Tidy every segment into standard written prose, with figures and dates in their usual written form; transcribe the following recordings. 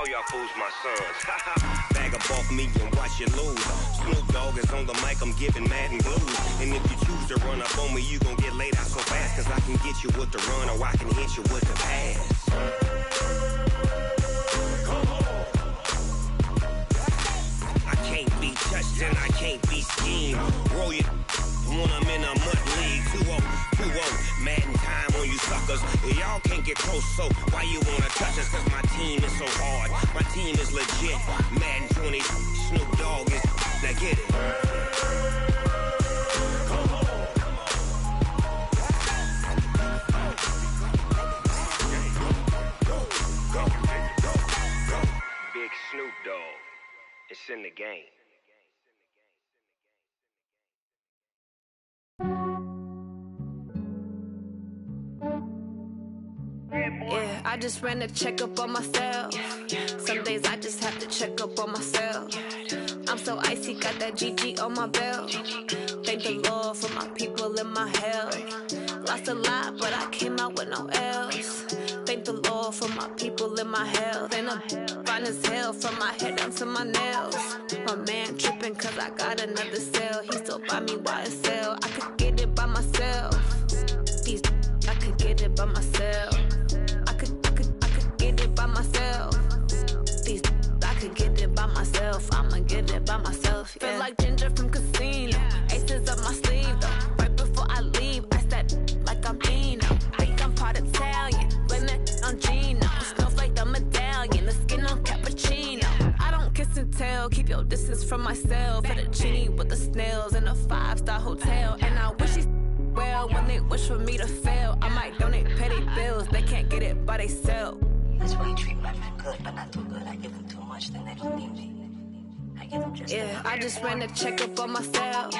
all y'all fools my sons. Bag up off me and watch you lose. Snoop Dogg is on the mic, I'm giving mad and blues. And if you choose to run up on me, you gon' get laid out so fast. Cause I can get you with the run or I can hit you with the pass. I can't be touched and I can't be schemed. Roll you when I'm in a mud league. 2-0, 2-0, mad in time on you suckers. Y'all can't get close, so why you wanna touch us? Cause my team is so hard, my team is legit. Madden 20, Snoop Dogg is, now get it. Big Snoop Dogg, it's in the game. Yeah, I just ran a checkup on myself. Some days I just have to check up on myself. I'm so icy, got that GG on my belt. Thank the Lord for my people in my health. Lost a lot, but I came out with no L's. Thank the Lord for my people in my health. And I'm fine as hell from my head down to my nails. My man tripping cause I got another cell. He still buy me YSL. I could get it by myself. These I could get it by myself. I could get it by myself. These I could get it by myself. I'ma get it by myself. Yeah. Feel like Ginger from Casino. Aces up my sleeve though. Right before I leave, I start like I'm Dino. Think I'm part Italian, blame that on Gino. Snowflake the medallion, the skin on cappuccino. I don't kiss and tell, keep your distance from myself. Fettuccine with the snails in a 5-star hotel. And I wish he's well when they wish for me to fail. I might donate petty bills, they can't get it by they self. That's why you treat my friend good, but not too good. I give them too much, then they don't need me. I give them just yeah, I just ran a checkup on myself.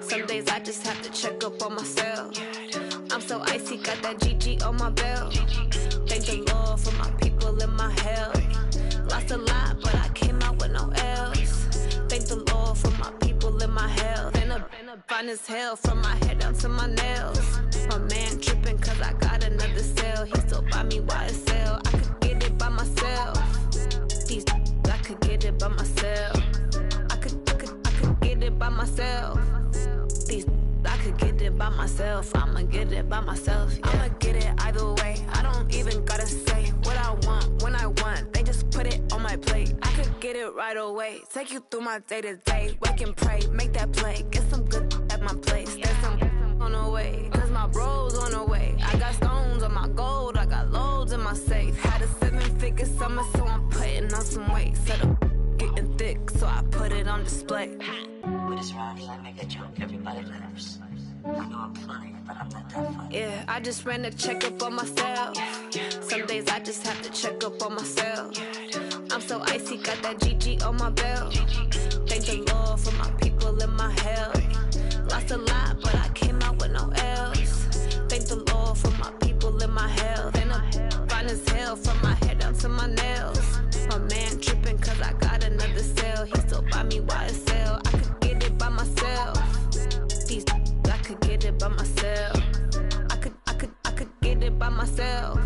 Some days I just have to check up on myself. I'm so icy, got that GG on my belt. Thank the Lord for my people in my health. Lost a lot, but I came out with no L's. Thank the Lord for my people in my health. And I'm fine as hell from my head down to my nails. My man tripping cause I got another cell. He still buy me YSL. I could get it by myself. These I could get it by myself. I could get it by myself. These I could get it by myself. I'ma get it by myself. Yeah. I'ma get it either way. I don't even gotta say what I want when I want. They just put it on my plate. I could get it right away. Take you through my day to day. Wake and pray, make that play. Get some good at my place. There's some on the way. Cause my bro's on the way. I got stones on my gold. I got loads in my safe. Had a 7-figure summer, so I'm putting on some weight. Set up getting thick, so I put it on display. With this round, I make a joke, everybody laughs. I know I'm funny, but I'm not that funny. Yeah, I just ran a checkup on myself. Some days I just have to check up on myself. I'm so icy, got that GG on my belt. Thank the Lord for my people in my health. Lost a lot, but I came out with no L's. Thank the Lord for my people in my health. And I'm fine as hell from my head down to my nails. My man tripping cause I got another cell. He still buy me YSL. I could get it by myself. These I could get it by myself. I could get it by myself.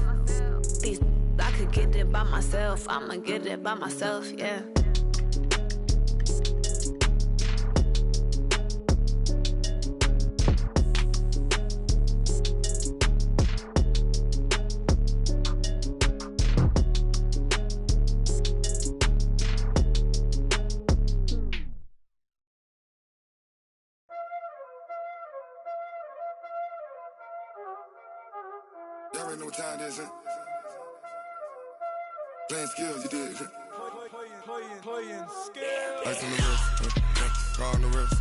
These I could get it by myself. I'ma get it by myself, yeah. Y'all already know what time it is, huh? Playing skills, you did. Playing skills. Ice on the wrist, car on the wrist,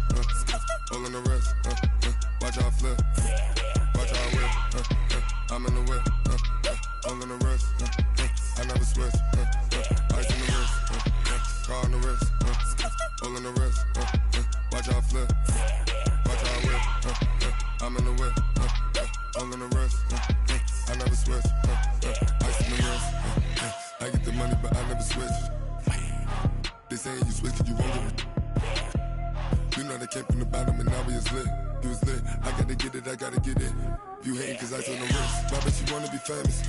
all on the wrist, watch out flip, watch out whip, I'm in the whip, all on the wrist, I never switch, ice on the wrist, car on the wrist, all on the wrist, watch out flip, watch out whip, I'm in the whip, all on the wrist, I never switch, ice on the wrist, I get the money but I never switch. They saying you switch cause you won't get it. You know they came from the bottom and now we is lit. You was lit, I gotta get it, I gotta get it. You hating cause I on the wrist. My bitch, you wanna be famous,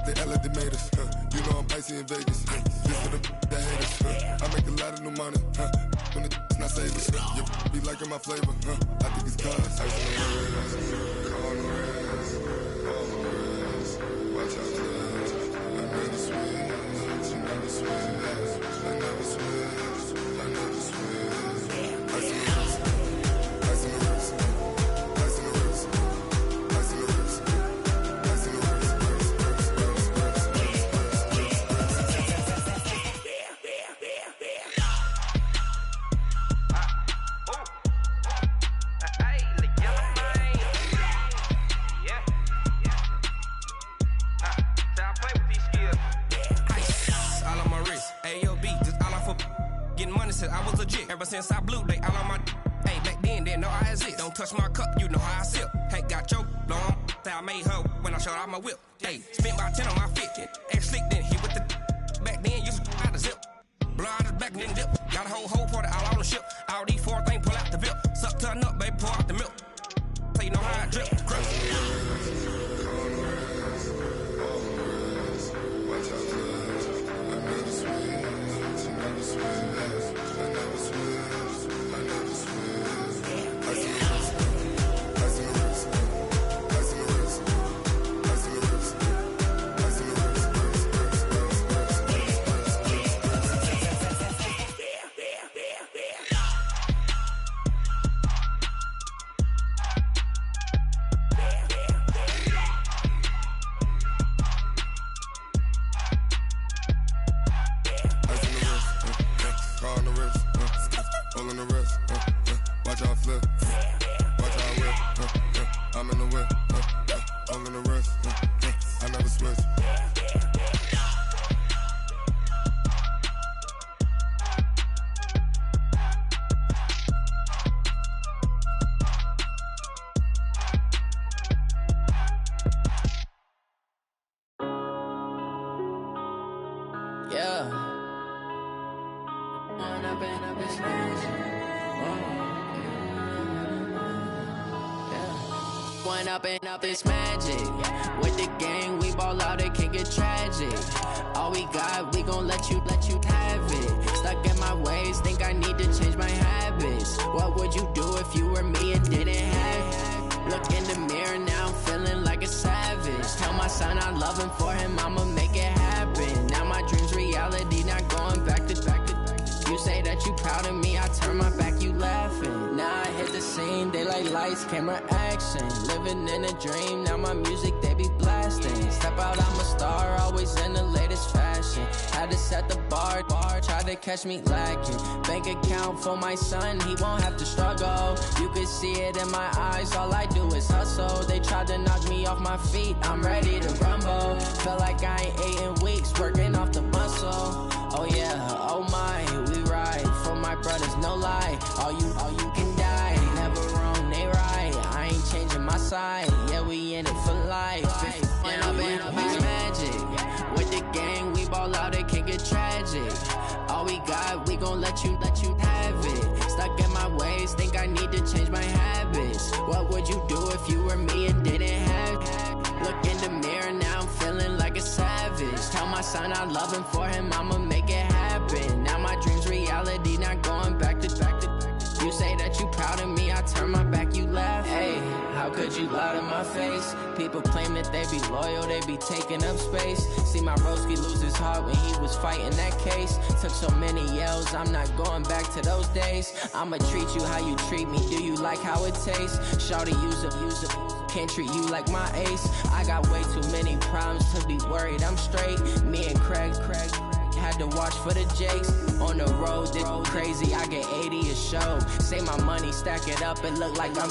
they act like they made us. You know I'm icy in Vegas. This for the that hate us. I make a lot of new money. When the not save us. You be liking my flavor. I think it's cause ice on the wrist, on the wrist, on the wrist. Watch out, cuz I never switch, you never switch, I never switch, I never switch. Ice on the wrist, ice on the wrist, ice on the wrist, ice on the wrist, ice on the wrist. I was legit. Ever since I blew, they all on my. Hey, back then, didn't know I exist. Don't touch my cup, you know how I sip. Hey, got your long. I made her when I showed out my whip. Hey, spent about 10 on my fit. X slick, then hit with the. Back then, used to out the zip. Blow out his back, then dip. Got a whole party all on the ship. All these four things, pull out the VIP. Suck, turn up, baby, pour out the milk. So you know how I drip. Crush. Watch out, cuz I never switch, you never switch. I never switch, I never switch. Ice on the wrist, ice on the wrist, ice on the wrist, ice on the wrist, ice on the wrist. All in the wrist, watch out flip, watch out whip, I'm in the whip, all in the wrist, I never switch. Yeah. One up and up is magic. With the gang, we ball out, it can get tragic. All we got, we gon' let you have it. Stuck in my ways, think I need to change my habits. What would you do if you were me and didn't have it? Look in the mirror now, I'm feeling like a savage. Tell my son I love him, for him I'ma make it happen. Now my dream's reality, not going back to. You say that you proud of me, I turn my back, you laughing. Now I hit the scene, they like lights, camera, action. Living in a dream, now my music, they be blasting. Step out, I'm a star, always in the latest fashion. Had to set the bar, try to catch me lacking. Bank account for my son, he won't have to struggle. You can see it in my eyes, all I do is hustle. They tried to knock me off my feet, I'm ready to rumble. Felt like I ain't ate in weeks, working off the muscle. Oh yeah, oh my, we ride for my brothers, no lie. All you can die, never wrong, they right. I ain't changing my side, yeah, we in it for life. When up and up is magic. With the gang, we ball out, it can get tragic. All we got, we gon' let you have it. Stuck in my ways, think I need to change my habits. What would you do if you were me and didn't have it? Look in the mirror now, I'm feeling like a savage. Tell my son I love him, for him I'ma make it happen. Now my dream's reality, not going back to. You say that you proud of me, I turn my back, you laugh. Hey, how could you lie to my face? People claim that they be loyal, they be taking up space. See my broski lose his heart when he was fighting that case. Took so many yells, I'm not going back to those days. I'ma treat you how you treat me, do you like how it tastes? Shawty, use up, can't treat you like my ace. I got way too many problems to be worried, I'm straight. Me and Craig had to watch for the Jakes. On the road, this crazy, I get 80 a show. Say my money, stack it up, it look like I'm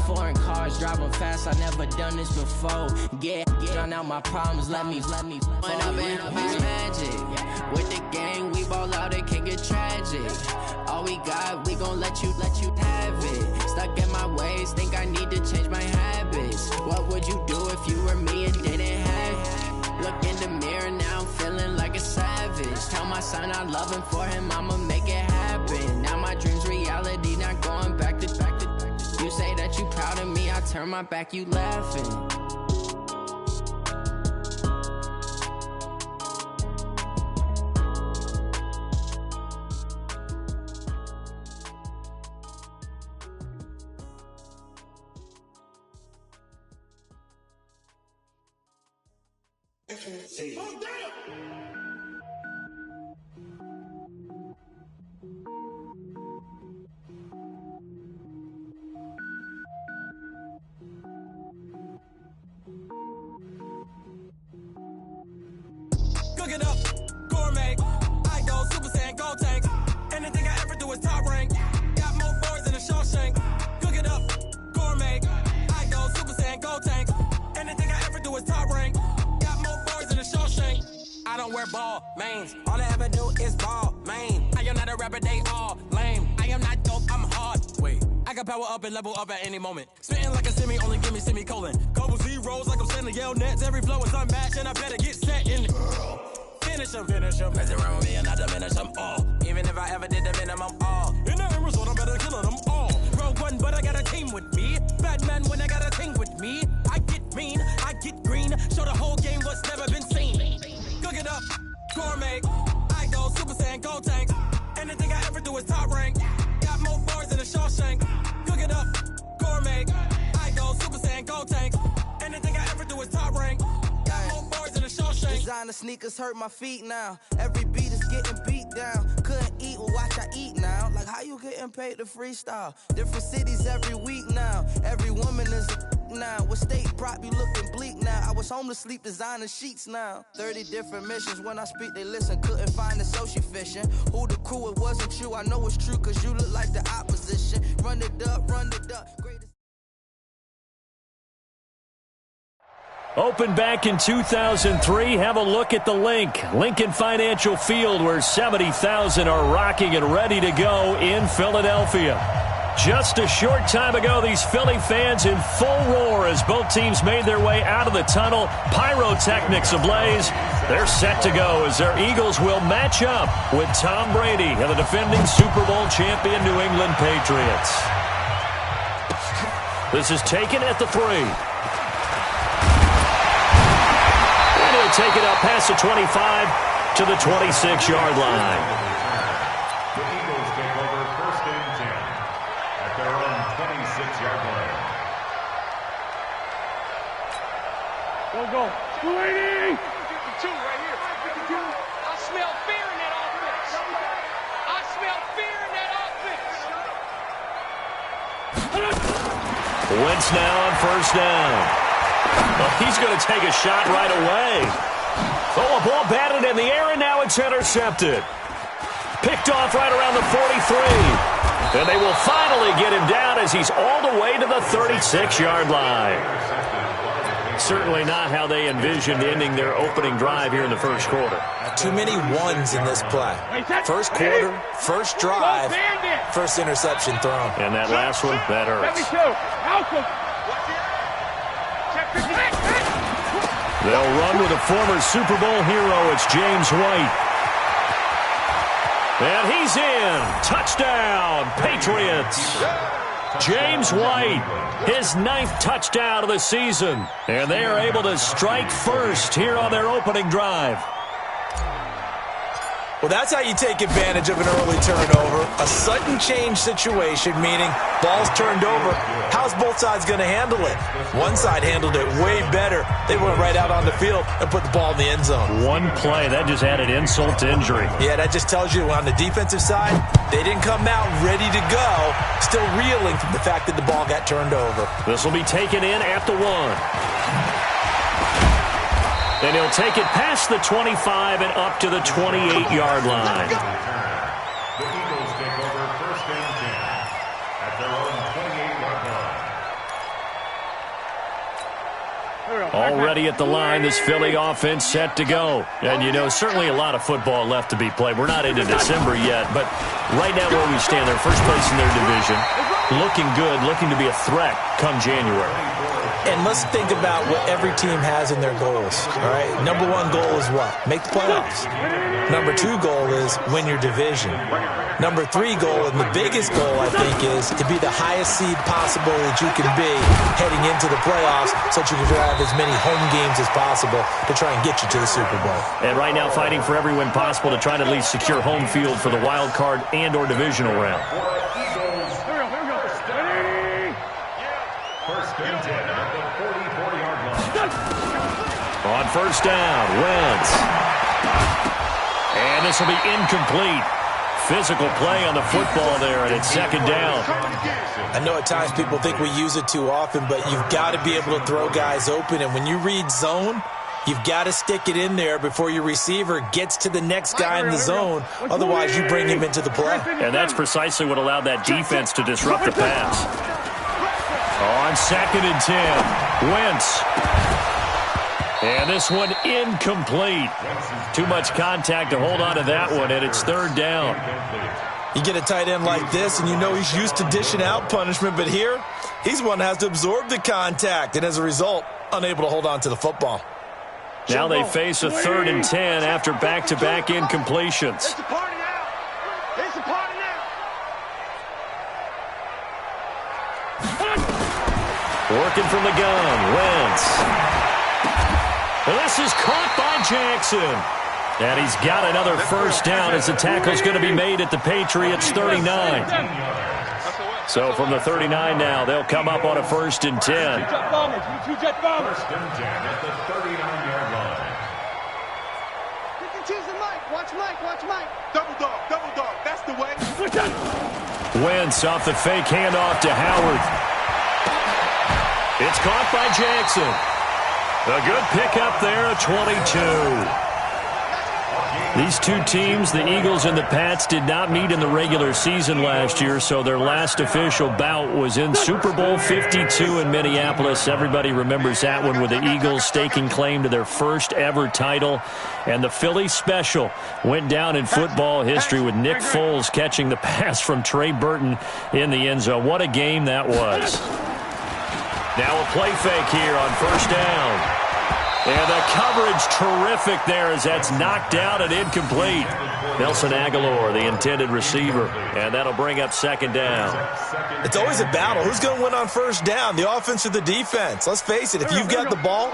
foreign cars, driving fast, I never done this before. Get drown out my problems, let me When up and up is magic. With the gang, we ball out, it can get tragic. All we got, we gon' let you have it. Stuck in my ways, think I need to change my habits. What would you do if you were me and didn't have it? Look in the mirror now, I'm feeling like a savage. Tell my son I love him, for him I'ma make it happen. Now my dream's reality, not going back to. You say that you proud of me, I turn my back, you laughing. Cook it up, gourmet. I go Super Saiyan, go tank. Anything I ever do is top rank. Got more boys than a Shawshank. Cook it up, gourmet. I go Super Saiyan, go tank. Anything I ever do is top rank. Got more boys than a Shawshank. I don't wear ball mains. All I ever do is ball main. I am not a rapper, they all lame. I am not dope, I'm hard. Wait, I can power up and level up at any moment. Spitting like a semi, only give me semicolon. Couple zeros like I'm sending yell nets. Every flow is unmatched, and I better get set in. Finish them. Mess around with me and I diminish them all. Even if I ever did the minimum all. In the end result, I'm better killing them all. Rogue one, but I got a team with me. Batman when I got a team with me. I get mean, I get green. Show the whole game what's never been seen. Cook it up, gourmet. I go Super Saiyan, go tank. Anything I ever do is top rank. Got more bars than a Shawshank. Cook it up, gourmet. I go Super Saiyan, go tank. Anything I ever do is top rank. Got more bars than a Shawshank. Designer sneakers hurt my feet now. Every beat is getting beat down. Couldn't eat, well watch I eat now. Like how you getting paid to freestyle? Different cities every week now. Every woman is a now. With state prop, you looking bleak now. I was home to sleep, designer sheets now. 30 different missions. When I speak, they listen. Couldn't find the social fishing. Who the crew, it wasn't you. I know it's true, cause you look like the opposition. Run it up, Greatest. Opened back in 2003. Have a look at the link. Lincoln Financial Field, where 70,000 are rocking and ready to go in Philadelphia. Just a short time ago, these Philly fans in full roar as both teams made their way out of the tunnel. Pyrotechnics ablaze. They're set to go as their Eagles will match up with Tom Brady and the defending Super Bowl champion New England Patriots. This is taken at the 3. And he'll take it up past the 25 to the 26-yard line. The Eagles take over first and 10 at their own 26-yard line. Go. 280! 52 right here. 52. I smell fear in that offense. I smell fear in that offense. Wentz now on first down. Well, he's going to take a shot right away. Oh, a ball batted in the air, and now it's intercepted. Picked off right around the 43. And they will finally get him down as he's all the way to the 36-yard line. Certainly not how they envisioned ending their opening drive here in the first quarter. Too many ones in this play. First quarter, first drive, first interception thrown. And that last one, that hurts. They'll run with a former Super Bowl hero. It's James White. And he's in. Touchdown, Patriots. James White, his 9th touchdown of the season. And they are able to strike first here on their opening drive. Well, that's how you take advantage of an early turnover. A sudden change situation, meaning ball's turned over. How's both sides going to handle it? One side handled it way better. They went right out on the field and put the ball in the end zone. One play, that just added insult to injury. Yeah, that just tells you on the defensive side, they didn't come out ready to go, still reeling from the fact that the ball got turned over. This will be taken in at the 1. And he'll take it past the 25 and up to the 28-yard line. The Eagles take over first and 10 at their own 28-yard line. Already at the line, this Philly offense set to go. And, you know, certainly a lot of football left to be played. We're not into December yet, but right now where we stand, they're first place in their division. Looking good, looking to be a threat come January. And let's think about what every team has in their goals, all right? Number 1 goal is what? Make the playoffs. Number 2 goal is win your division. Number 3 goal, and the biggest goal, I think, is to be the highest seed possible that you can be heading into the playoffs so that you can drive as many home games as possible to try and get you to the Super Bowl. And right now fighting for every win possible to try to at least secure home field for the wild card and or divisional round. First and 10 at the 44-yard line. On first down. Wentz. And this will be incomplete. Physical play on the football there, and it's second down. I know at times people think we use it too often, but you've got to be able to throw guys open. And when you read zone, you've got to stick it in there before your receiver gets to the next guy in the zone. Otherwise, you bring him into the play. And that's precisely what allowed that defense to disrupt the pass. On 2nd and 10, Wentz. And this one incomplete. Too much contact to hold on to that one, and it's third down. You get a tight end like this, and you know he's used to dishing out punishment, but here, he's one that has to absorb the contact, and as a result, unable to hold on to the football. Now they face a 3rd and 10 after back-to-back incompletions. It's a party now. It's a party now. Working from the gun, Wentz. This is caught by Jackson. And he's got another first down as the tackle's going to be made at the Patriots' 39. So from the 39 now, they'll come up on a 1st and 10. 2 jet bombers. 1st and 10 at the 39-yard line. You can choose the mic. Watch Mike. Watch Mike. Double dog. That's the way. Wentz off the fake handoff to Howard. It's caught by Jackson. A good pickup there, a 22. These two teams, the Eagles and the Pats, did not meet in the regular season last year, so their last official bout was in Super Bowl 52 in Minneapolis. Everybody remembers that one with the Eagles staking claim to their first ever title. And the Philly special went down in football history with Nick Foles catching the pass from Trey Burton in the end zone. What a game that was. Now a play fake here on first down. And the coverage terrific there as that's knocked out and incomplete. Nelson Aguilar, the intended receiver, and that'll bring up 2nd down. It's always a battle. Who's going to win on first down, the offense or the defense? Let's face it, if you've got the ball,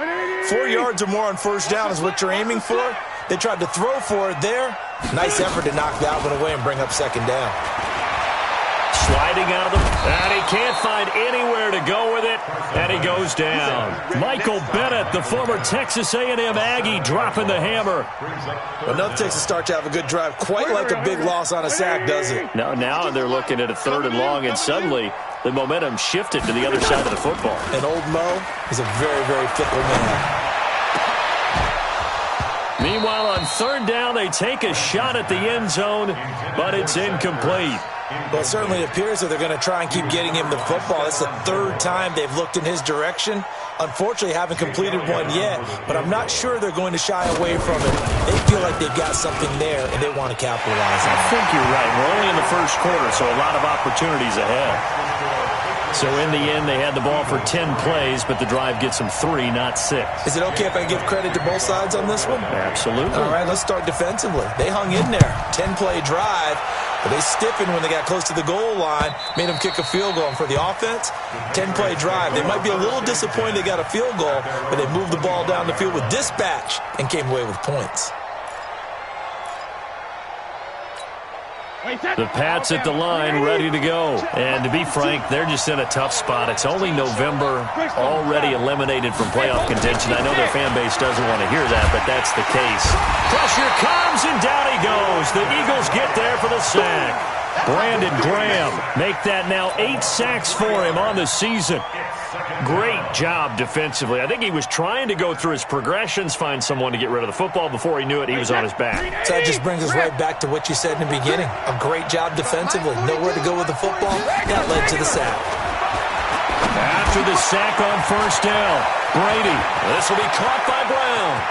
4 yards or more on first down is what you're aiming for. They tried to throw for it there. Nice effort to knock that one away and bring up 2nd down. Sliding out of the... And he can't find anywhere to go with it. And he goes down. Michael Bennett, the former Texas A&M Aggie, dropping the hammer. Well, nothing takes a start to have a good drive quite like a big loss on a sack, does it? Now they're looking at a 3rd and long, and suddenly the momentum shifted to the other side of the football. And old Mo is a very, very fickle man. Meanwhile, on 3rd down, they take a shot at the end zone, but it's incomplete. Well, it certainly appears that they're going to try and keep getting him the football. That's the 3rd time they've looked in his direction. Unfortunately, haven't completed one yet, but I'm not sure they're going to shy away from it. They feel like they've got something there, and they want to capitalize on it. I think you're right. We're only in the first quarter, so a lot of opportunities ahead. So in the end, they had the ball for 10 plays, but the drive gets them 3, not 6. Is it okay if I give credit to both sides on this one? Absolutely. All right, let's start defensively. They hung in there. 10-play drive, but they stiffened when they got close to the goal line, made them kick a field goal. And for the offense, 10-play drive. They might be a little disappointed they got a field goal, but they moved the ball down the field with dispatch and came away with points. The Pats at the line, ready to go. And to be frank, they're just in a tough spot. It's only November, already eliminated from playoff contention. I know their fan base doesn't want to hear that, but that's the case. Pressure comes, and down he goes. The Eagles get there for the sack. Brandon Graham make that now 8 sacks for him on the season. Great job defensively. I think he was trying to go through his progressions, find someone to get rid of the football. Before he knew it, he was on his back. So that just brings us right back to what you said in the beginning. A great job defensively. Nowhere to go with the football. That led to the sack. After the sack on first down, Brady. This will be caught by Brown.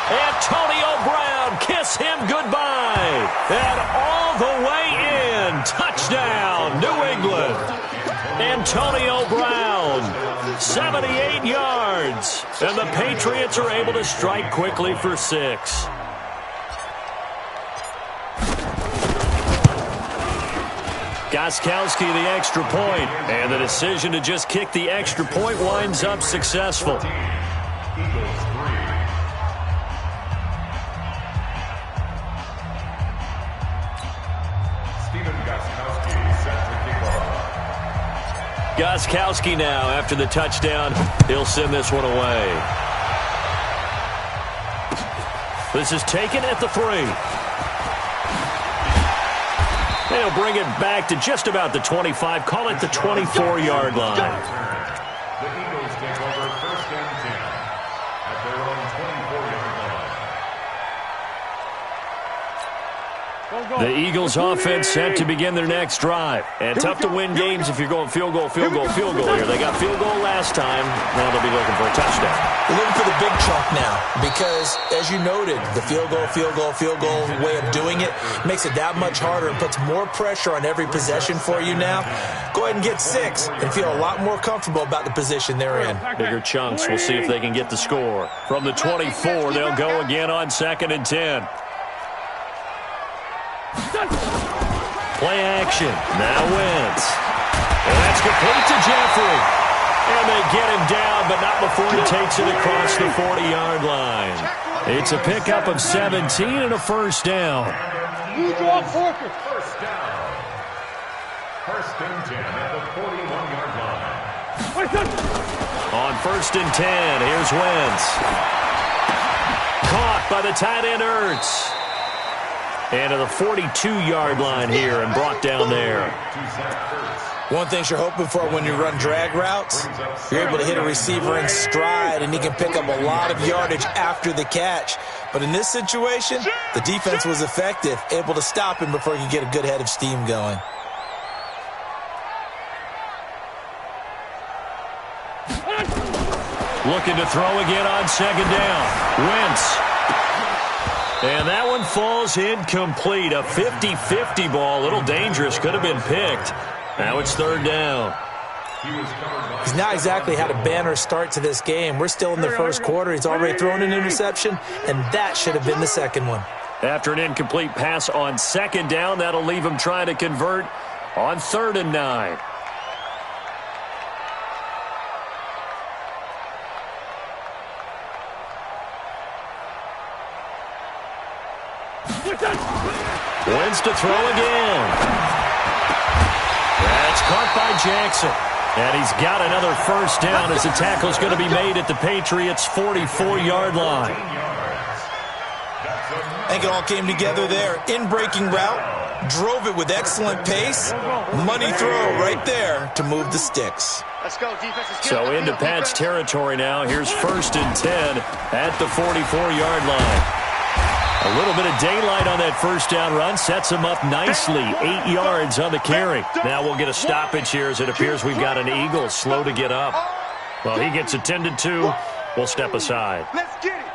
Antonio Brown, kiss him goodbye. And all the way in. Touchdown, New England. Antonio Brown, 78 yards. And the Patriots are able to strike quickly for 6. Gostkowski the extra point, and the decision to just kick the extra point winds up successful. Gostkowski now, after the touchdown, he'll send this one away. This is taken at the 3. They'll bring it back to just about the 25. Call it the 24-yard line. The Eagles take over 1st and 10 at their own 24-yard line. The Eagles offense set to begin their next drive. And tough to win games if you're going field goal here. They got field goal last time. Now they'll be looking for a touchdown. They're looking for the big chunk now because, as you noted, the field goal way of doing it makes it that much harder and puts more pressure on every possession for you now. Go ahead and get 6 and feel a lot more comfortable about the position they're in. Bigger chunks. We'll see if they can get the score. From the 24, they'll go again on 2nd and 10. Play action. Now Wentz. And that's complete to Jeffrey. And they get him down, but not before he takes it across the 40-yard line. It's a pickup of 17 and a first down. First down. 1st and 10 at the 41-yard line. On 1st and 10, here's Wentz. Caught by the tight end Ertz. And to the 42-yard line here and brought down there. One thing you're hoping for when you run drag routes, you're able to hit a receiver in stride, and he can pick up a lot of yardage after the catch. But in this situation, the defense was effective, able to stop him before he could get a good head of steam going. Looking to throw again on 2nd down. Wentz. And that one falls incomplete. A 50-50 ball. A little dangerous. Could have been picked. Now it's 3rd down. He's not exactly had a banner start to this game. We're still in the first quarter. He's already thrown an interception, and that should have been the second one. After an incomplete pass on 2nd down, that'll leave him trying to convert on 3rd and 9. Wentz to throw again. That's caught by Jackson. And he's got another first down as the tackle's going to be made at the Patriots' 44-yard line. I think it all came together there. In-breaking route, drove it with excellent pace. Money throw right there to move the sticks. Let's go, defense. So into Pat's territory now. Here's 1st and 10 at the 44-yard line. A little bit of daylight on that first down run sets him up nicely. 8 yards on the carry. Now we'll get a stoppage here as it appears we've got an Eagle slow to get up. Well, he gets attended to. We'll step aside. Let's get it.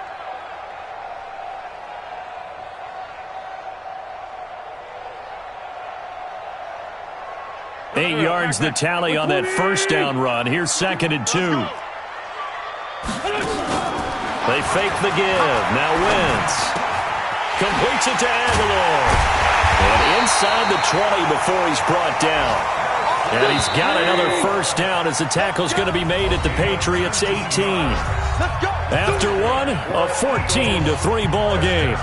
8 yards the tally on that first down run. Here's 2nd and 2. They fake the give. Now Wentz. Completes it to Aguilar. And inside the 20 before he's brought down. And he's got another first down as the tackle's going to be made at the Patriots' 18. After one, a 14-3 ball game.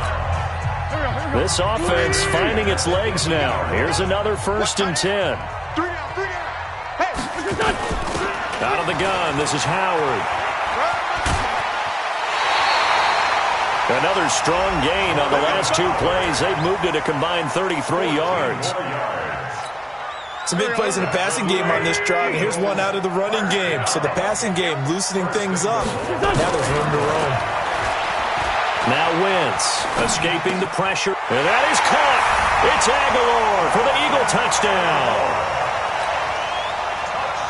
This offense finding its legs now. Here's another 1st and 10. Out of the gun, this is Howard. Another strong gain on the last 2 plays. They've moved it a combined 33 yards. Some big plays in the passing game on this drive. And here's one out of the running game. So the passing game loosening things up. Now there's room to roam. Now Wentz escaping the pressure. And that is caught. It's Aguilar for the Eagle touchdown.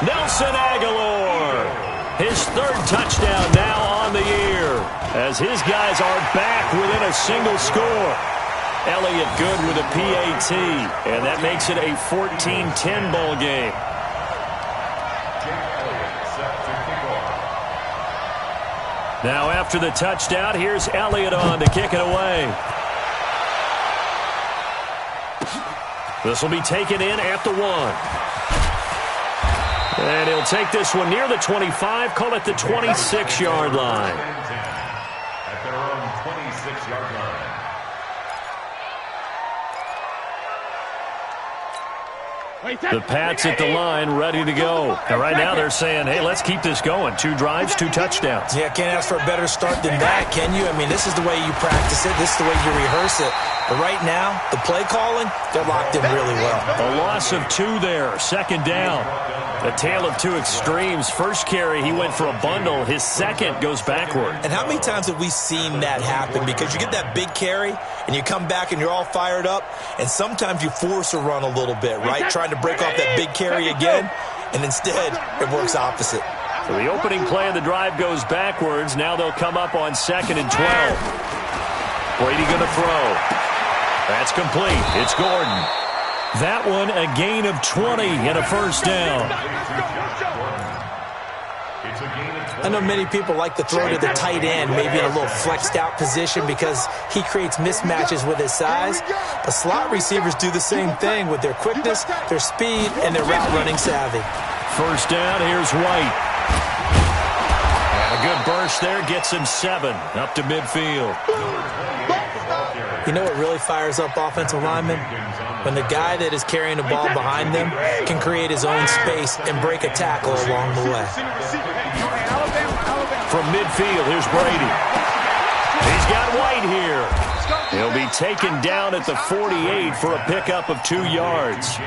Nelson Aguilar. His 3rd touchdown now on the year. As his guys are back within a single score. Elliott good with a PAT. And that makes it a 14-10 ball game. Now after the touchdown, here's Elliott on to kick it away. This will be taken in at the 1. And he'll take this one near the 25, call it the 26-yard line. At their own 26-yard line. The Pats at the line, ready to go. And right now they're saying, hey, let's keep this going. 2 drives, 2 touchdowns. Yeah, can't ask for a better start than that, can you? I mean, this is the way you practice it. This is the way you rehearse it. But right now, the play calling, they're locked in really well. A loss of 2 there, second down. A tale of 2 extremes. First carry, he went for a bundle. His second goes backward. And how many times have we seen that happen? Because you get that big carry, and you come back and you're all fired up, and sometimes you force a run a little bit, right? Trying to break off that big carry again, and instead it works opposite. So the opening play of the drive goes backwards. Now they'll come up on 2nd and 12. Brady going to throw. That's complete. It's Gordon. That one a gain of 20 and a first down. I know many people like to throw to the tight end, maybe in a little flexed out position because he creates mismatches with his size. But slot receivers do the same thing with their quickness, their speed, and their route running savvy. First down, here's White. And a good burst there gets him 7 up to midfield. You know what really fires up offensive linemen? When the guy that is carrying the ball behind them can create his own space and break a tackle along the way. From midfield, here's Brady. He's got White here. He'll be taken down at the 48 for a pickup of 2 yards.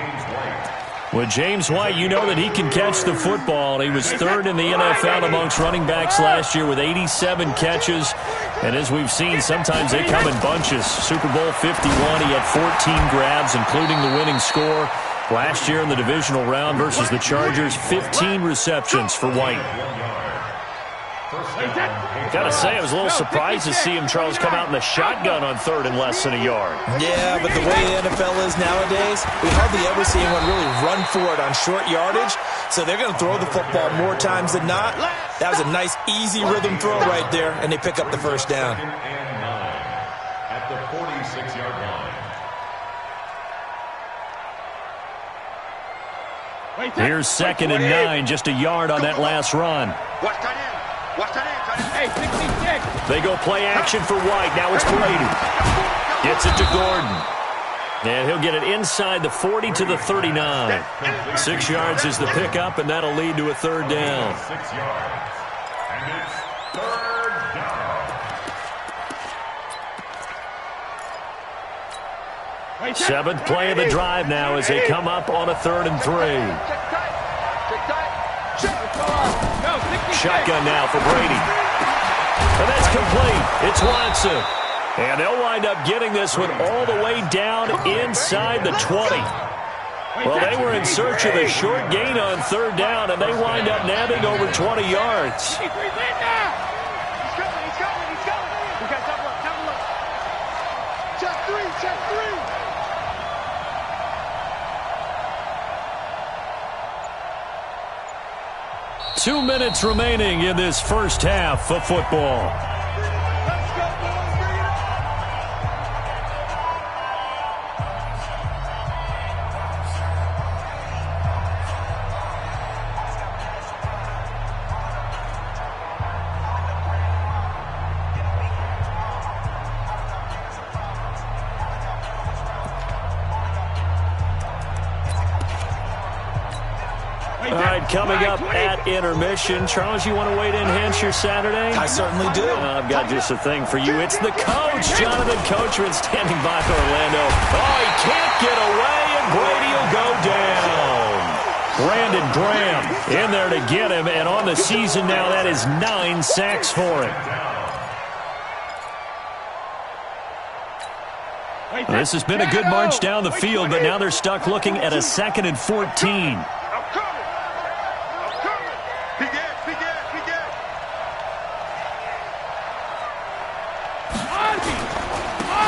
With James White, you know that he can catch the football. He was 3rd in the NFL amongst running backs last year with 87 catches. And as we've seen, sometimes they come in bunches. Super Bowl 51, he had 14 grabs, including the winning score. Last year in the divisional round versus the Chargers, 15 receptions for White. Gotta say, I was a little surprised to see him, Charles, come out in the shotgun on 3rd and less than a yard. Yeah, but the way the NFL is nowadays, we hardly ever see anyone really run for it on short yardage. So they're going to throw the football more times than not. That was a nice, easy rhythm throw right there, and they pick up the first down. At the 46-yard line. Here's 2nd and 9, just a yard on that last run. They go play action for White. Now it's Brady. Gets it to Gordon. And he'll get it inside the 40 to the 39. 6 yards is the pickup, and that'll lead to a 3rd down. 6 yards. And it's 3rd down. 7th play of the drive now as they come up on a 3rd and 3. Shotgun now for Brady. And that's complete. It's Watson. And they'll wind up getting this one all the way down inside the 20. Well, they were in search of a short gain on 3rd down, and they wind up nabbing over 20 yards. He's coming. We got double up. Check 3. 2 minutes remaining in this first half of football. Coming up at intermission. Charles, you want to wait to enhance your Saturday? I certainly do. I've got just a thing for you. It's the coach, Jonathan Coachman, standing by for Orlando. Oh, he can't get away, and Brady will go down. Brandon Graham in there to get him, and on the season now, that is 9 sacks for him. This has been a good march down the field, but now they're stuck looking at a 2nd and 14.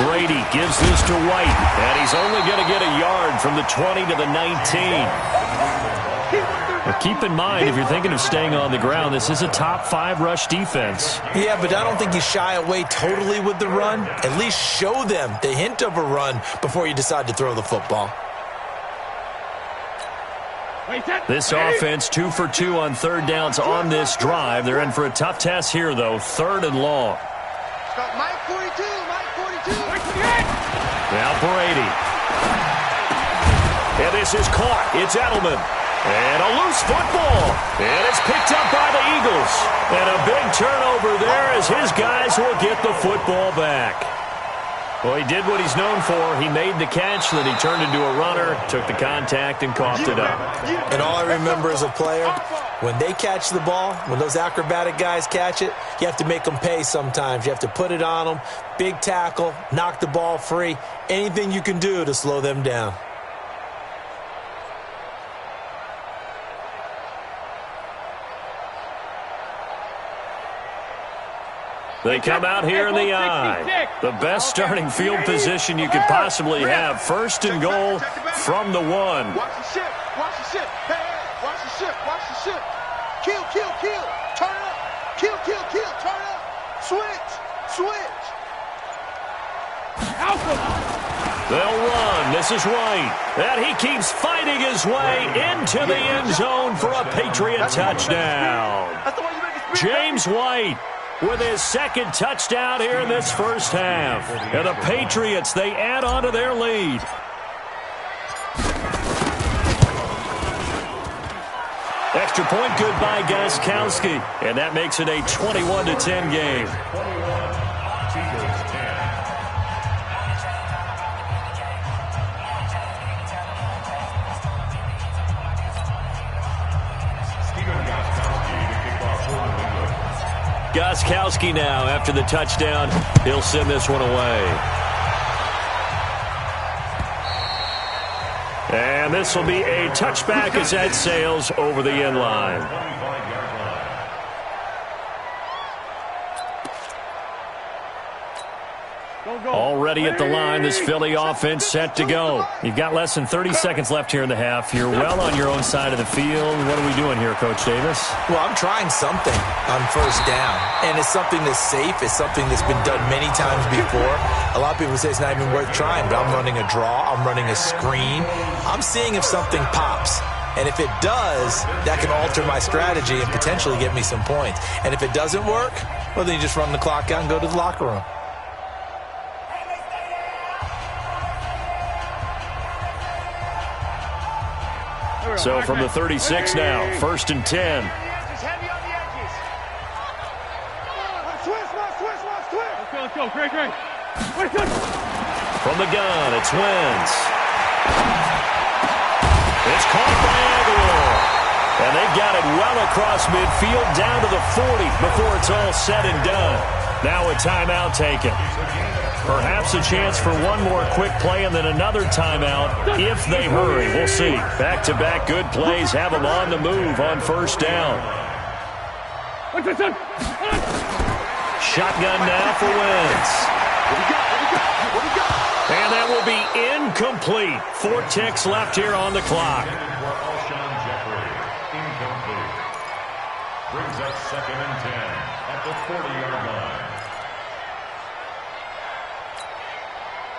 Brady gives this to White, and he's only going to get a yard from the 20 to the 19. Well, keep in mind, if you're thinking of staying on the ground, this is a top 5 rush defense. Yeah, but I don't think you shy away totally with the run. At least show them the hint of a run before you decide to throw the football. This offense 2 for 2 on 3rd downs on this drive. They're in for a tough test here, though. 3rd and long. Mike 42. Now Brady. And this is caught. It's Edelman. And a loose football. And it's picked up by the Eagles. And a big turnover there as his guys will get the football back. Well, he did what he's known for. He made the catch, then he turned into a runner, took the contact, and coughed it up. And all I remember as a player, when they catch the ball, when those acrobatic guys catch it, you have to make them pay sometimes. You have to put it on them, big tackle, knock the ball free, anything you can do to slow them down. They come out here in the I. The best starting field position you could possibly have. First and goal from the 1. Watch the ship. Watch the ship. Hey, hey, watch the ship. Watch the ship. Kill, kill, kill. Turn up. Kill, kill, kill. Turn up. Switch. Switch. Alpha. They'll run. This is White. And he keeps fighting his way into the end zone for a Patriot touchdown. James White with his second touchdown here in this first half. And the Patriots, they add on to their lead. Extra point good by Gostkowski. And that makes it a 21-10 game. Gostkowski now, after the touchdown, he'll send this one away. And this will be a touchback as that sails over the end line. Already at the line, this Philly offense set to go. You've got less than 30 seconds left here in the half. You're well on your own side of the field. What are we doing here, Coach Davis? Well, I'm trying something on first down, and it's something that's safe. It's something that's been done many times before. A lot of people say it's not even worth trying, but I'm running a draw. I'm running a screen. I'm seeing if something pops. And if it does, that can alter my strategy and potentially get me some points. And if it doesn't work, well, then you just run the clock out and go to the locker room. So from the 36 now, 1st and 10. Heavy on the edges. Switch. Let's go. Great. From the gun, it's Wentz. It's caught by Aguilar. And they got it well across midfield, down to the 40 before it's all said and done. Now a timeout taken. Perhaps a chance for one more quick play and then another timeout if they hurry. We'll see. Back-to-back good plays have them on the move on first down. Shotgun now for Wentz. And that will be incomplete. 4 ticks left here on the clock. Brings us 2nd and 10 at the 40-yard line.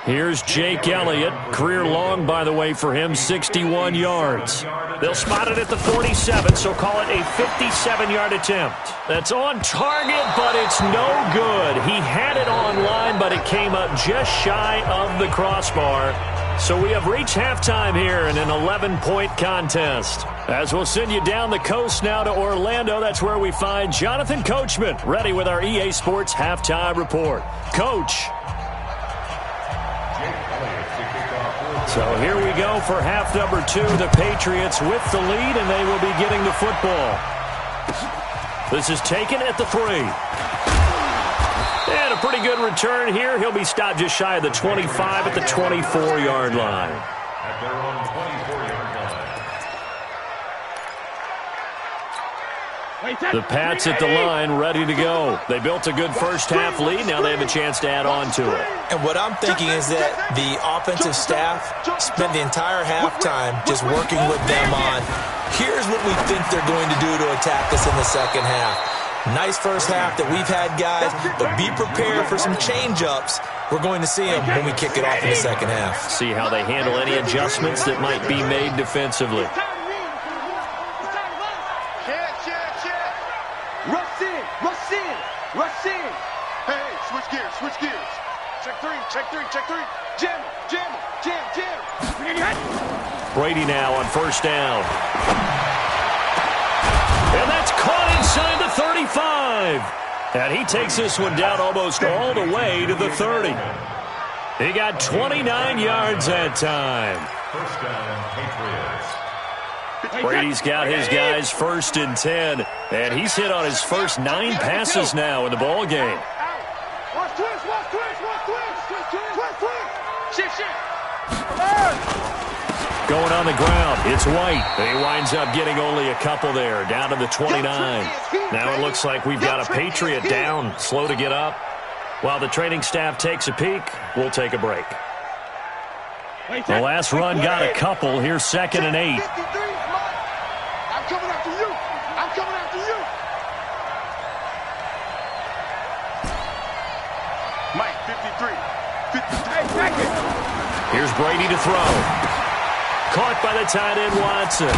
Here's Jake Elliott. Career long, by the way, for him, 61 yards. They'll spot it at the 47, so call it a 57-yard attempt. That's on target, but it's no good. He had it on line, but it came up just shy of the crossbar. So we have reached halftime here in an 11-point contest. As we'll send you down the coast now to Orlando, that's where we find Jonathan Coachman, ready with our EA Sports Halftime Report. Coach. So here we go for half number 2. The Patriots with the lead, and they will be getting the football. This is taken at the 3. And a pretty good return here. He'll be stopped just shy of the 25 at the 24-yard line. At their own 24-yard line. The Pats at the line, ready to go. They built a good first half lead. Now they have a chance to add on to it. And what I'm thinking is that the offensive staff spent the entire halftime just working with them on, here's what we think they're going to do to attack us in the second half. Nice first half that we've had, guys, but be prepared for some change-ups. We're going to see them when we kick it off in the second half. See how they handle any adjustments that might be made defensively. Rush in. Hey, switch gears. Check three. Jam. Brady now on first down. And that's caught inside the 35. And he takes this one down almost all the way to the 30. He got 29 yards that time. First down, Patriots. Brady's got his guys first and 10. And he's hit on his first 9 passes now in the ball game. Watch twist, watch twist, watch twist. Twist, twist. Shift. Going on the ground, it's White. He winds up getting only a couple there, down to the 29. Now it looks like we've got a Patriot down, slow to get up. While the training staff takes a peek, we'll take a break. The last run got a couple. Here's 2nd and 8. I'm coming after you. I'm coming after you. Mike, 53. 53. Here's Brady to throw. Caught by the tight end, Watson.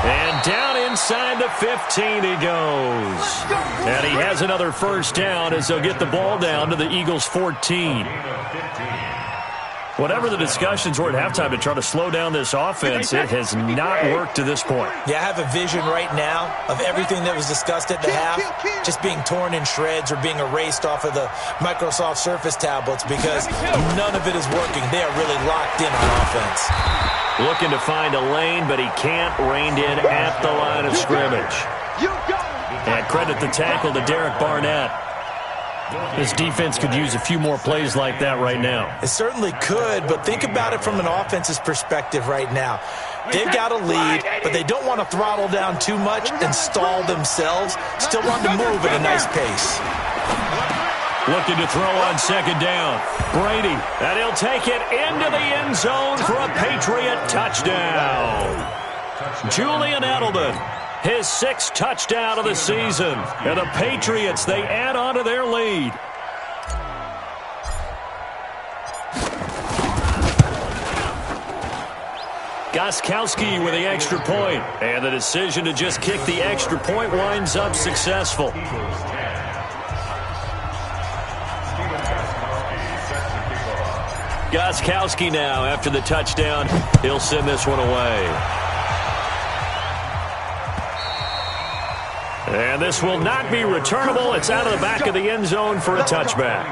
And down inside the 15 he goes. And he has another first down as they'll get the ball down to the Eagles' 14. Whatever the discussions were at halftime to try to slow down this offense, it has not worked to this point. Yeah, I have a vision right now of everything that was discussed at the half just being torn in shreds or being erased off of the Microsoft Surface tablets because none of it is working. They are really locked in on offense. Looking to find a lane, but he can't rein in at the line of scrimmage. And credit the tackle to Derek Barnett. This defense could use a few more plays like that right now. It certainly could, but think about it from an offense's perspective right now. They've got a lead, but they don't want to throttle down too much and stall themselves. Still want to move at a nice pace. Looking to throw on 2nd down. Brady, and he'll take it into the end zone for a Patriot touchdown. Julian Edelman. His 6th touchdown of the season. And the Patriots, they add on to their lead. Gostkowski with the extra point. And the decision to just kick the extra point winds up successful. Gostkowski now after the touchdown. He'll send this one away. And this will not be returnable. It's out of the back of the end zone for a touchback.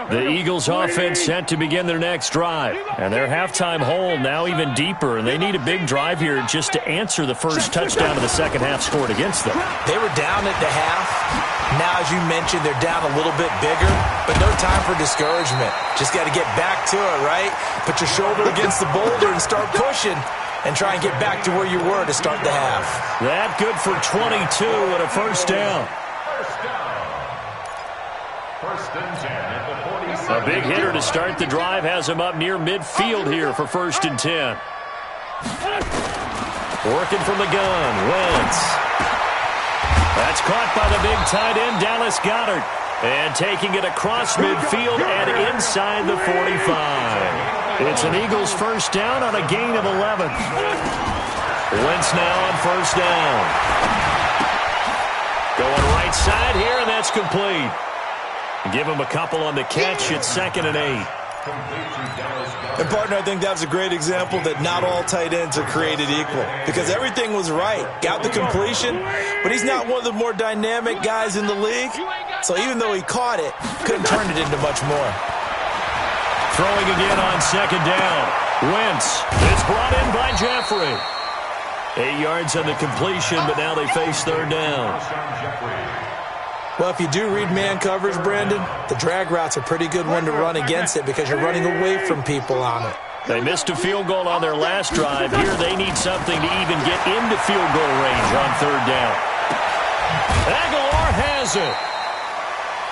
The Eagles offense set to begin their next drive. And their halftime hole now even deeper. And they need a big drive here just to answer the first touchdown of the second half scored against them. They were down at the half. Now, as you mentioned, they're down a little bit bigger, but no time for discouragement. Just got to get back to it, right? Put your shoulder against the boulder and start pushing and try and get back to where you were to start the half. That good for 22 and a first down. First and 10 at the 47. A big hitter to start the drive has him up near midfield here for 1st and 10. Working from the gun, Wentz. That's caught by the big tight end, Dallas Goedert. And taking it across midfield and inside the 45. It's an Eagles first down on a gain of 11. Wentz now on first down. Going right side here, and that's complete. Give him a couple on the catch. It's 2nd and 8. And, partner, I think that was a great example that not all tight ends are created equal because everything was right. Got the completion, but he's not one of the more dynamic guys in the league. So even though he caught it, couldn't turn it into much more. Throwing again on 2nd down. Wentz. It's brought in by Jeffrey. 8 yards on the completion, but now they face 3rd down. Well, if you do read man coverage, Brandon, the drag route's a pretty good one to run against it because you're running away from people on it. They missed a field goal on their last drive. Here they need something to even get into field goal range on 3rd down. Aguilar has it.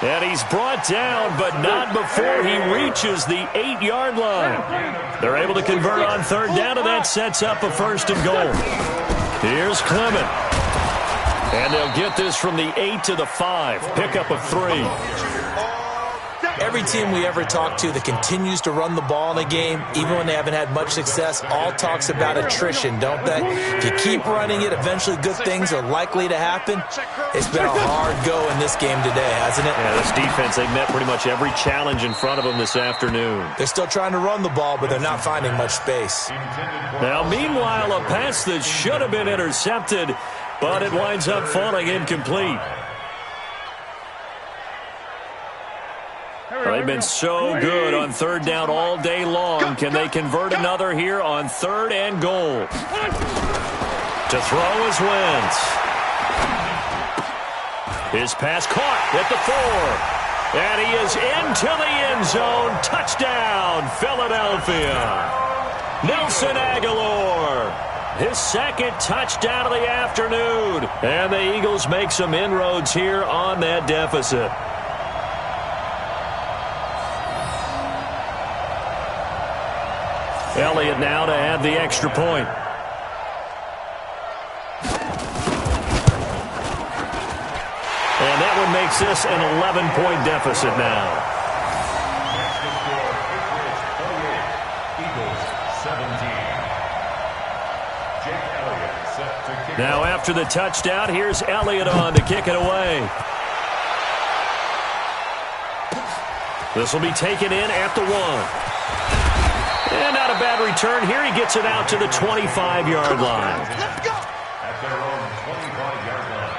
And he's brought down, but not before he reaches the 8-yard line. They're able to convert on 3rd down, and that sets up a 1st and goal. Here's Clement. And they'll get this from the 8 to the 5. Pickup of 3. Every team we ever talk to that continues to run the ball in a game, even when they haven't had much success, all talks about attrition, don't they? If you keep running it, eventually good things are likely to happen. It's been a hard go in this game today, hasn't it? Yeah, this defense, they met pretty much every challenge in front of them this afternoon. They're still trying to run the ball, but they're not finding much space. Now, meanwhile, a pass that should have been intercepted, but it winds up falling incomplete. They've been so good on third down all day long. Can they convert another here on 3rd and goal? To throw is Wentz. His pass caught at the 4. And he is into the end zone. Touchdown, Philadelphia. Nelson Aguilar. His 2nd touchdown of the afternoon. And the Eagles make some inroads here on that deficit. Elliott now to add the extra point. And that one makes this an 11-point deficit now. Now after the touchdown, here's Elliott on to kick it away. This will be taken in at the 1. And not a bad return here. He gets it out to the 25-yard line. Let's go. At their own 25-yard line.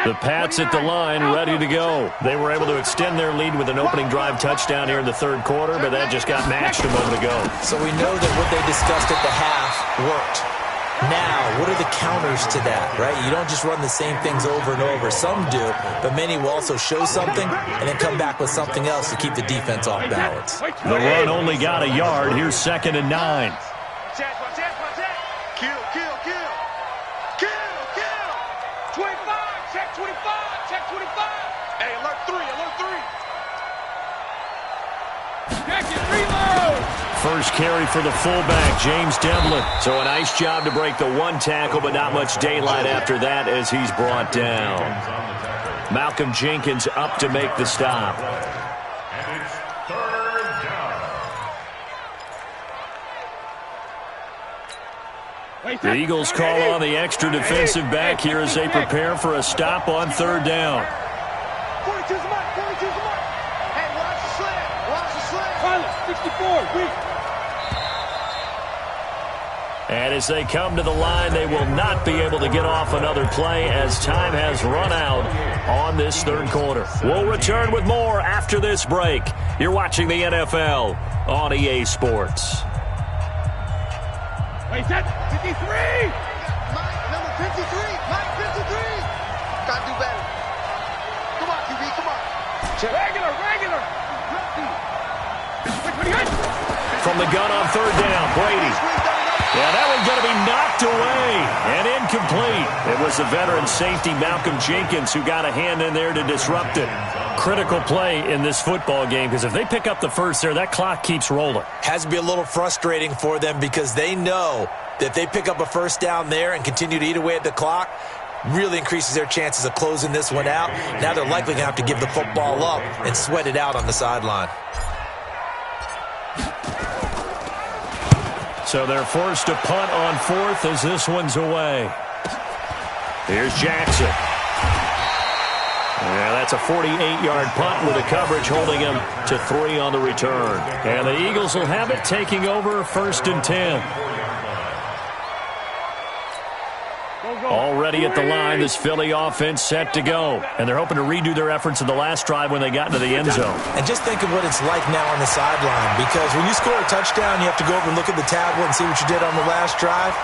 The Pats at the line, ready to go. They were able to extend their lead with an opening drive touchdown here in the 3rd quarter, but that just got matched a moment ago. So we know that what they discussed at the half worked. Now, what are the counters to that, right? You don't just run the same things over and over. Some do, but many will also show something and then come back with something else to keep the defense off balance. The run only got a yard. Here's 2nd and 9. Kill. 25, check 25. Hey, alert 3. Check it, reload. First carry for the fullback, James Devlin. So a nice job to break the 1 tackle, but not much daylight after that as he's brought down. Malcolm Jenkins up to make the stop. And it's 3rd down. The Eagles call on the extra defensive back here as they prepare for a stop on 3rd down. 42's the mark. Hey, watch the slant. Pilot, 64, weak. And as they come to the line, they will not be able to get off another play as time has run out on this 3rd quarter. We'll return with more after this break. You're watching the NFL on EA Sports. Wait, that 53! Mike, number 53. Gotta do better. Come on, QB, come on. Regular. From the gun on 3rd down, Brady. Yeah, that one's going to be knocked away and incomplete. It was the veteran safety, Malcolm Jenkins, who got a hand in there to disrupt it. Critical play in this football game because if they pick up the first there, that clock keeps rolling. Has to be a little frustrating for them because they know that if they pick up a first down there and continue to eat away at the clock, really increases their chances of closing this one out. Now they're likely going to have to give the football up and sweat it out on the sideline. So they're forced to punt on 4th as this one's away. Here's Jackson. Yeah, that's a 48-yard punt with the coverage holding him to 3 on the return. And the Eagles will have it taking over 1st and 10. Already at the line, this Philly offense set to go. And they're hoping to redo their efforts in the last drive when they got into the end zone. And just think of what it's like now on the sideline, because when you score a touchdown, you have to go over and look at the tablet and see what you did on the last drive.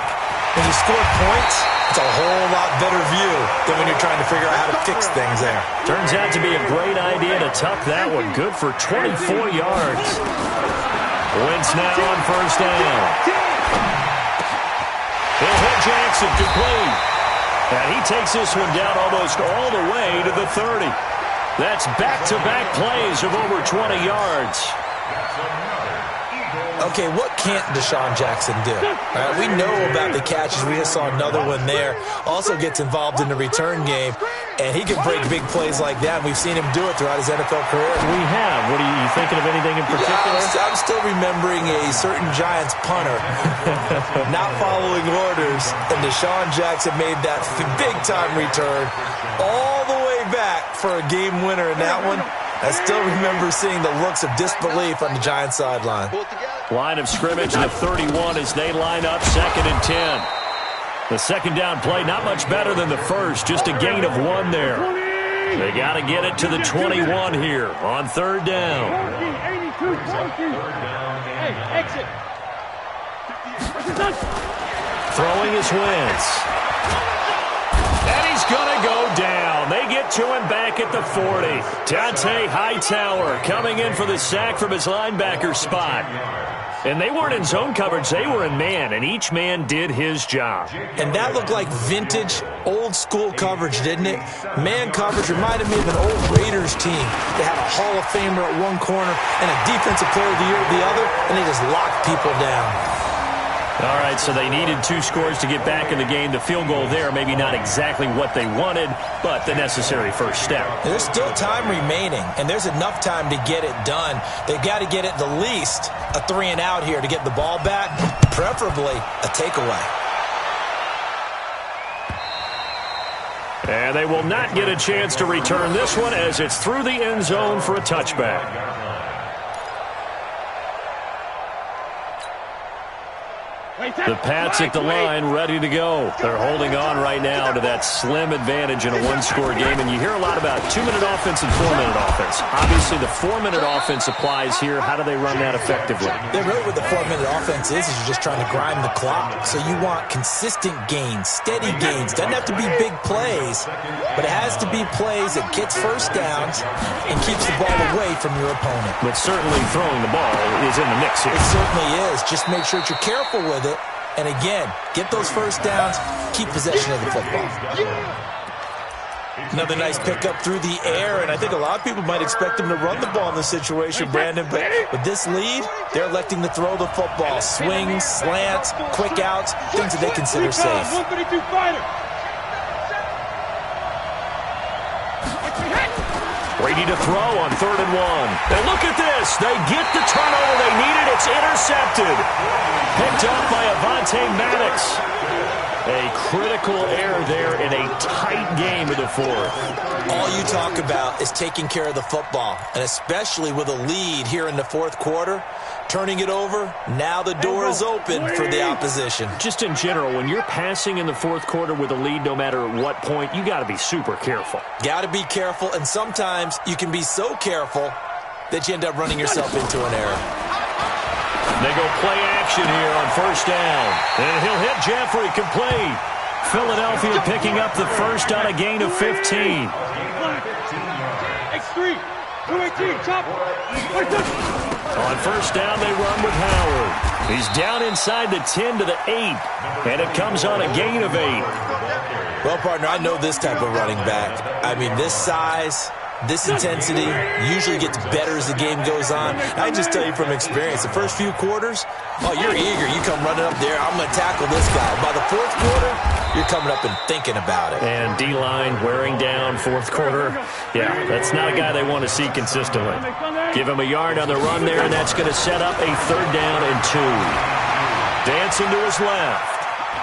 When you score points, it's a whole lot better view than when you're trying to figure out how to fix things there. Turns out to be a great idea to tuck that one. Good for 24 yards. Wentz now on 1st down. He'll hit Jackson complete. And he takes this one down almost all the way to the 30. That's back-to-back plays of over 20 yards. That's another Eagle okay, what can't Deshaun Jackson do? Right, we know about the catches. We just saw another one there. Also gets involved in the return game, and he can break big plays like that. We've seen him do it throughout his NFL career. We have. What are you thinking of anything in particular? Yeah, I'm still remembering a certain Giants punter not following orders, and Deshaun Jackson made that big-time return all the way back for a game winner in that one. I still remember seeing the looks of disbelief on the Giants sideline. Line of scrimmage to 31 as they line up 2nd and 10. The second down play, not much better than the first, just a gain of 1 there. They got to get it to the 21 here on 3rd down. Throwing his Wentz. And he's going to go down. They get to him back at the 40. Dante Hightower coming in for the sack from his linebacker spot. And they weren't in zone coverage. They were in man, and each man did his job. And that looked like vintage, old-school coverage, didn't it? Man coverage reminded me of an old Raiders team. They had a Hall of Famer at one corner and a Defensive Player of the Year at the other, and they just locked people down. All right, so they needed 2 scores to get back in the game. The field goal there, maybe not exactly what they wanted, but the necessary first step. There's still time remaining, and there's enough time to get it done. They've got to get it the least a 3-and-out here to get the ball back, preferably a takeaway. And they will not get a chance to return this one as it's through the end zone for a touchback. The Pats at the line, ready to go. They're holding on right now to that slim advantage in a 1-score game. And you hear a lot about 2-minute offense and 4-minute offense. Obviously, the 4-minute offense applies here. How do they run that effectively? Yeah, really what the 4-minute offense is you're just trying to grind the clock. So you want consistent gains, steady gains. Doesn't have to be big plays, but it has to be plays that gets first downs and keeps the ball away from your opponent. But certainly throwing the ball is in the mix here. It certainly is. Just make sure that you're careful with it. And again, get those first downs, keep possession of the football. Another nice pickup through the air, and I think a lot of people might expect them to run the ball in this situation, Brandon, but with this lead, they're electing to throw the football. Swings, slants, quick outs, things that they consider safe. Brady to throw on 3rd and 1. And look at this. They get the turnover they needed. It's intercepted. Picked up by Avonte Maddox. A critical error there in a tight game of the 4th. All you talk about is taking care of the football, and especially with a lead here in the 4th quarter. Turning it over, now the door is open for the opposition. Just in general, when you're passing in the 4th quarter with a lead, no matter what point, you got to be super careful. Got to be careful, and sometimes you can be so careful that you end up running yourself into an error. They go play action here on 1st down, and he'll hit Jeffrey complete. Philadelphia picking up the first on a gain of 15. X3, 218, chop. On 1st down, they run with Howard. He's down inside the 10 to the 8, and it comes on a gain of 8. Well, partner, I know this type of running back. I mean, this size, this intensity usually gets better as the game goes on. I just tell you from experience, the first few quarters, oh, you're eager. You come running up there, I'm going to tackle this guy. By the 4th quarter, you're coming up and thinking about it. And D-line wearing down 4th quarter. Yeah, that's not a guy they want to see consistently. Give him a yard on the run there, and that's going to set up a 3rd down and 2. Dancing to his left.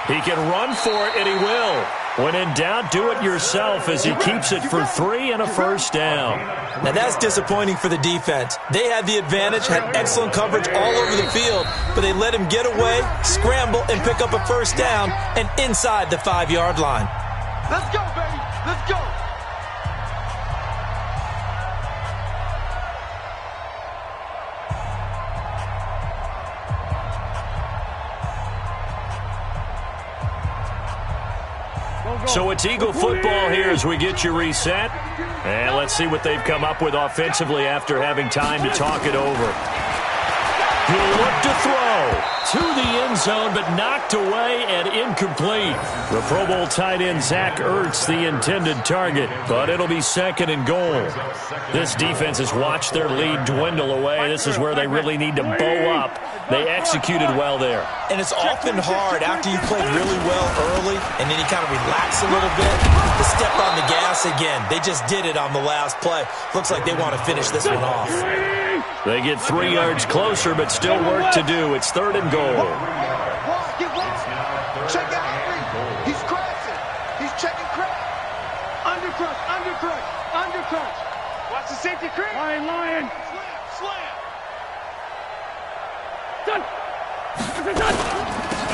He can run for it, and he will. When in doubt, do it yourself as he keeps it for 3 and a first down. Now that's disappointing for the defense. They had the advantage, had excellent coverage all over the field, but they let him get away, scramble, and pick up a first down and inside the 5-yard line. Let's go, baby. Let's go. So it's Eagle football here as we get you reset. And let's see what they've come up with offensively after having time to talk it over. He'll look to throw to the end zone, but knocked away and incomplete. The Pro Bowl tight end Zach Ertz, the intended target, but it'll be 2nd and goal. This defense has watched their lead dwindle away. This is where they really need to bow up. They executed well there. And it's often hard after you played really well early and then you kind of relax a little bit to step on the gas again. They just did it on the last play. Looks like they want to finish this one off. They get 3 yards closer, but still work to do. It's 3rd and goal. Check out. He's crashing. He's checking crash. Undercrush, undercrush, undercrush. Watch the safety crash. Lion. Slam. Done.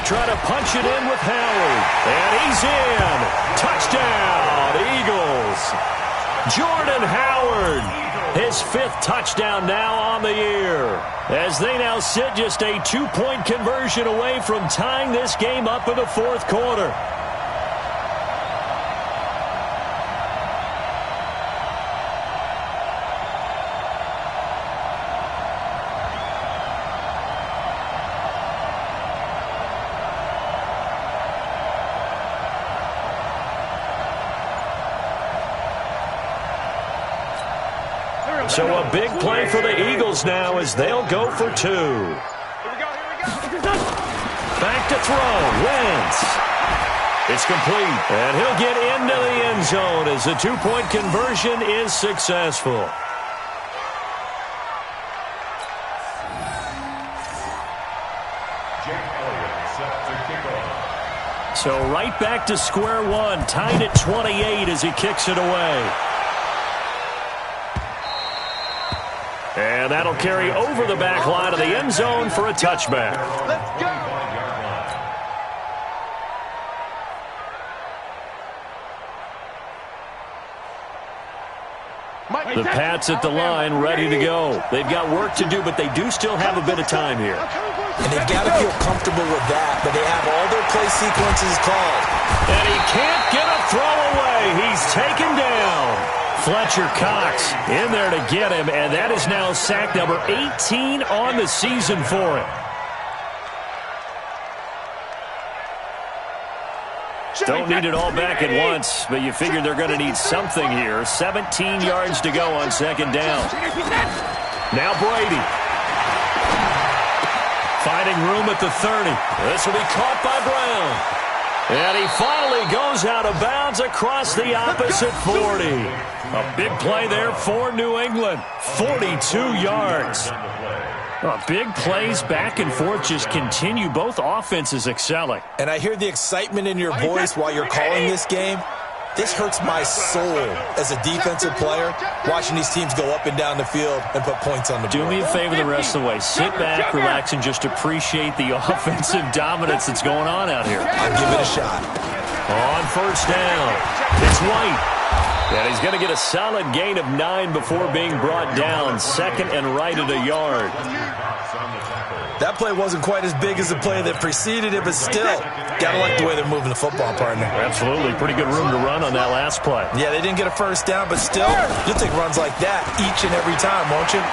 Try to punch it in with Howard. And he's in. Touchdown, Eagles. Jordan Howard, his 5th touchdown now on the year, as they now sit just a 2-point conversion away from tying this game up in the 4th quarter. So a big play for the Eagles now as they'll go for 2. Here we go. Back to throw. Wentz. It's complete. And he'll get into the end zone as the 2-point conversion is successful. So right back to square one. Tied at 28 as he kicks it away. And that'll carry over the back line of the end zone for a touchback. Let's go. The Pats at the line, ready to go. They've got work to do, but they do still have a bit of time here. And they've got to feel comfortable with that, but they have all their play sequences called. And he can't get a throw away. He's taken down. Fletcher Cox in there to get him, and that is now sack number 18 on the season for him. Don't need it all back at once, but you figure they're going to need something here. 17 yards to go on 2nd down. Now Brady. Finding room at the 30. This will be caught by Brown. And he finally goes out of bounds across the opposite 40. A big play there for New England. 42 yards. Big plays back and forth just continue. Both offenses excelling. And I hear the excitement in your voice while you're calling this game. This hurts my soul as a defensive player, watching these teams go up and down the field and put points on the board. Do me a favor the rest of the way. Sit back, relax, and just appreciate the offensive dominance that's going on out here. I'll give it a shot. On 1st down, it's White. And he's going to get a solid gain of 9 before being brought down. 2nd and right at a yard. That play wasn't quite as big as the play that preceded it, but still, gotta like the way they're moving the football, partner. Absolutely. Pretty good room to run on that last play. Yeah, they didn't get a 1st down, but still, you'll take runs like that each and every time, won't you?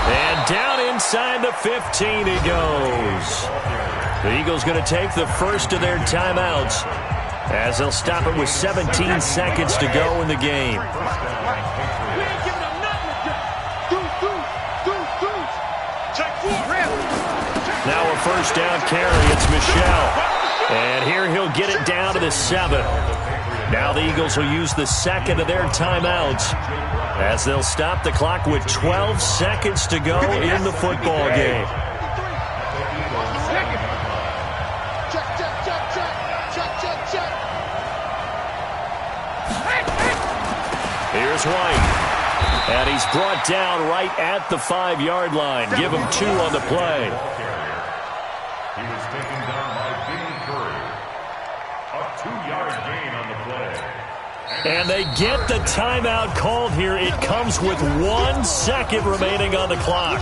And down inside the 15 he goes. The Eagles going to take the first of their timeouts as they'll stop it with 17 seconds to go in the game. Now a 1st down carry. It's Michel. And here he'll get it down to the 7. Now the Eagles will use the 2nd of their timeouts as they'll stop the clock with 12 seconds to go in the football game. Here's White. And he's brought down right at the 5-yard line. Give him 2 on the play. He was taken down by Vinny Curry. A 2-yard gain on the play. And they get the timeout called here. It comes with 1 second remaining on the clock.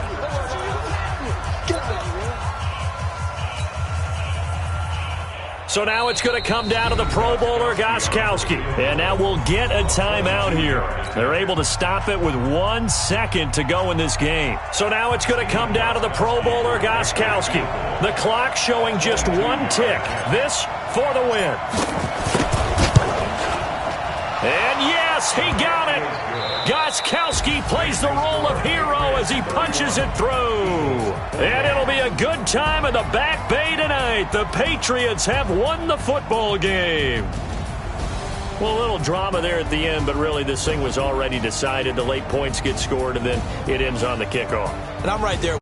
So now it's going to come down to the Pro Bowler, Gostkowski. And now we'll get a timeout here. They're able to stop it with 1 second to go in this game. So now it's going to come down to the Pro Bowler, Gostkowski. The clock showing just 1 tick. This for the win. And yes, he got it. Gostkowski plays the role of hero as he punches it through. And it'll be a good time in the Back Bay tonight. The Patriots have won the football game. Well, a little drama there at the end, but really this thing was already decided. The late points get scored, and then it ends on the kickoff. And I'm right there.